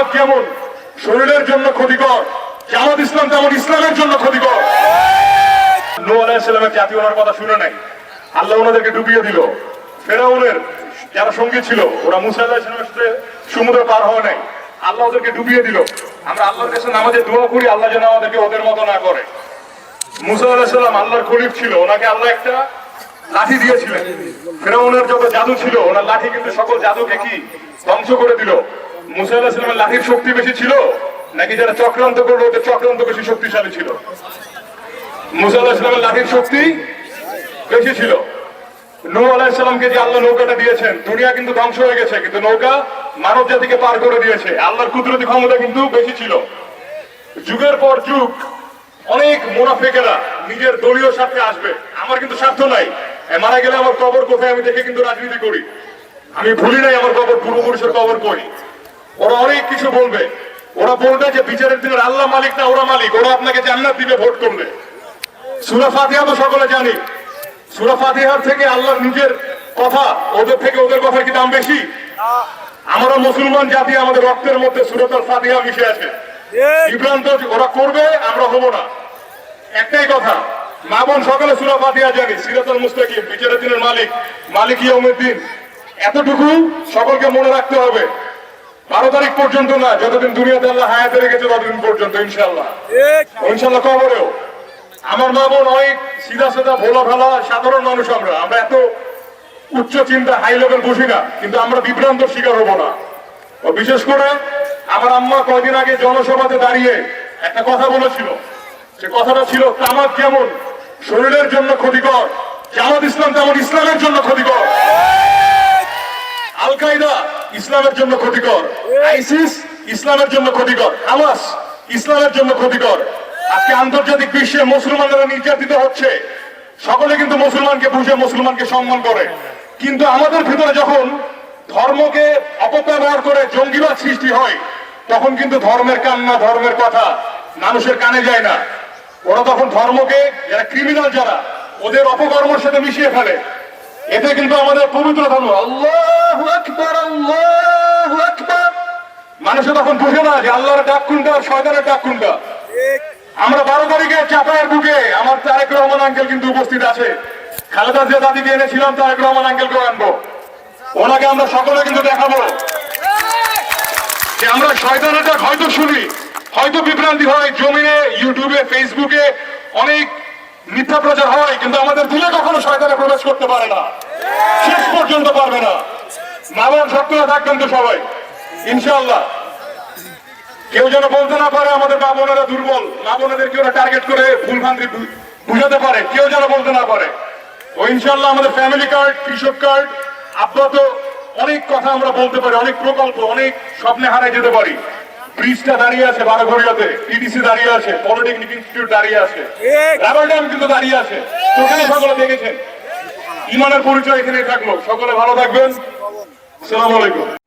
তামাক যেমন শরীরের জন্য ক্ষতিকর, জামাত ইসলাম তেমন ইসলামের জন্য ক্ষতিকর। নূহ আলাইহিস সালামের জাতি ওনার কথা শুনে নাই, আল্লাহ ওনাদেরকে ডুবিয়ে দিল। ফেরাউনের যারা সঙ্গী ছিল ওরা মুসা আলাইহিস সালামের সাথে সমুদ্র পার হওয়া নাই, আল্লাহ ওদেরকে ডুবিয়ে দিল। আমরা আল্লাহর কাছে নামাজে দোয়া করি আল্লাহ যেন আমাদেরকে ওদের মতো না করে। মুসা আলাইহিস সালাম আল্লাহর খলিফ ছিল, ওনাকে আল্লাহ একটা লাঠি দিয়েছিলেন। ফেরাউনের যত জাদু ছিল ওনার লাঠি কিন্তু সকল জাদুকে কি ধ্বংস করে দিল। মুসা আলাইহিস সালামের লাঠির শক্তি বেশি ছিল নাকি যারা চক্রান্ত করলো ওদের চক্রান্ত বেশি শক্তিশালী ছিল? মুসা আলাইহিস সালামের লাঠির শক্তি বেশি ছিল। নূহ আলাইহিস সালামকে যে আল্লাহ নৌকাটা দিয়েছেন, দুনিয়া কিন্তু ধ্বংস হয়ে গেছে কিন্তু নৌকা মানব জাতিকে পার করে দিয়েছে। আল্লাহর কুদরতি ক্ষমতা কিন্তু বেশি ছিল। যুগের পর যুগ অনেক মুনাফিকেরা নিজের দলীয় স্বার্থে আসবে, আমার কিন্তু স্বার্থ নাই, মারা গেলে আমার কবর কোথায় আমি দেখে কিন্তু রাজনীতি করি, আমি ভুলি নাই আমার কবর পূর্বপুরুষের কবর করি। ওরা অনেক কিছু বলবে, ওরা বলবে যে বিচারের দিনের আল্লাহ মালিক না ওরা মালিক, ওরা আপনাকে জান্নাত দিবে ভোট করলে। সূরা ফাতিহা তো সকলে জানি, সূরা ফাতিহার থেকে আল্লাহর নিজের কথা, ওদের থেকে ওদের কথা কি দাম বেশি? আমরা মুসলমান জাতি, আমাদের রক্তের মধ্যে সূরাতুল ফাতিহা মিশে আছে। বিভ্রান্ত ওরা করবে, আমরা হব না। একটাই কথা, মা বোন সকলে সূরা ফাতিহা জানি, সিরাতুল মুস্তাকিম, বিচারের দিনের মালিক, মালিক ইয়াউমিদ্দিন, এতটুকু সকলকে মনে রাখতে হবে। 12 তারিখ পর্যন্ত না, যতদিন দুনিয়াতে আল্লাহ হায়াতে রেখেছে ততদিন পর্যন্ত ইনশাআল্লাহ। ইনশাআল্লাহ কবরেও আমার মা বোন অনেক সিধা সাদা ভোলা ভালা সাধারণ মানুষ, আমরা এত উচ্চ চিন্তা হাই লেভেল বুঝি না, কিন্তু আমরা বিভ্রান্ত শিকার হব না। বিশেষ করে আমার আম্মা কয়দিন আগে জনসভাতে দাঁড়িয়ে একটা কথা বলেছিল, সে কথাটা ছিল তামাক যেমন শরীরের জন্য ক্ষতিকর, জামাত ইসলাম তেমন ইসলামের জন্য ক্ষতিকর। আল কায়দা ইসলামের জন্য ক্ষতিকর, আইসিস ইসলামের জন্য ক্ষতিকর, হামাস ইসলামের জন্য ক্ষতিকর। আজকে আন্তর্জাতিক বিশ্বে মুসলমানরা নির্যাতিত হচ্ছে, সকলে কিন্তু মুসলমানকে বুঝে মুসলমানকে সম্মান করে, কিন্তু আমাদের ভিতরে যখন ধর্মকে অপব্যবহার করে জঙ্গিবাদ সৃষ্টি হয় তখন কিন্তু ধর্মের কান্না, ধর্মের কথা মানুষের কানে যায় না। ওরা তখন ধর্মকে, যারা ক্রিমিনাল যারা, ওদের অপকর্মের সাথে মিশিয়ে ফেলে। এতে কিন্তু আমাদের পবিত্র ধর্ম আল্লাহু আকবার, আল্লাহু আকবার, মানুষে তখন বুঝে না যে আল্লাহর ডাক কোনটা আর শয়তানের ডাক কোনটা। আমরা 12 তারিখে চাপায়ের বুকে আমার তারেক রহমান আঙ্কেল কিন্তু উপস্থিত আছে। খালেদা জিয়া দাদিকে এনেছিলাম, তারেক রহমান আঙ্কেলকেও আনবো, ওনাকে আমরা সকলে কিন্তু দেখাবো যে আমরা শয়তানের ডাক হয়তো শুনি, হয়তো বিভ্রান্তি হয়, জমিনে ইউটিউবে ফেসবুকে অনেক মিথ্যা প্রচার হয়, কিন্তু আমাদের দিলে কখনো শয়তানে প্রবেশ করতে পারে না, শেষ পর্যন্ত পারবে না। মা বোন শক্তরা থাকবেন তো সবাই ইনশাআল্লাহ। কেউ যেন বলতে না পারে আমাদের মা বোনেরা দুর্বল, মা বোনেদের কেউ টার্গেট করে ভুলভ্রান্তি বুঝাতে পারে, কেউ যেন বলতে না পারে। ও ইনশাআল্লাহ আমাদের ফ্যামিলি কার্ড, কৃষক কার্ড, আব্বাত অনেক কথা আমরা বলতে পারি, অনেক প্রকল্প, অনেক স্বপ্নে হারাই যেতে পারি। ব্রিজটা দাঁড়িয়ে আছে বারোঘড়িয়াতে, টিডিসি দাঁড়িয়ে আছে, পলিটেকনিক ইনস্টিটিউট দাঁড়িয়ে আছে, রাবার ড্যাম কিন্তু দাঁড়িয়ে আছে। সেখানে সকলে দেখেছেন, ইমানের পরিচয় এখানে থাকলো। সকলে ভালো থাকবেন, আসসালামু আলাইকুম।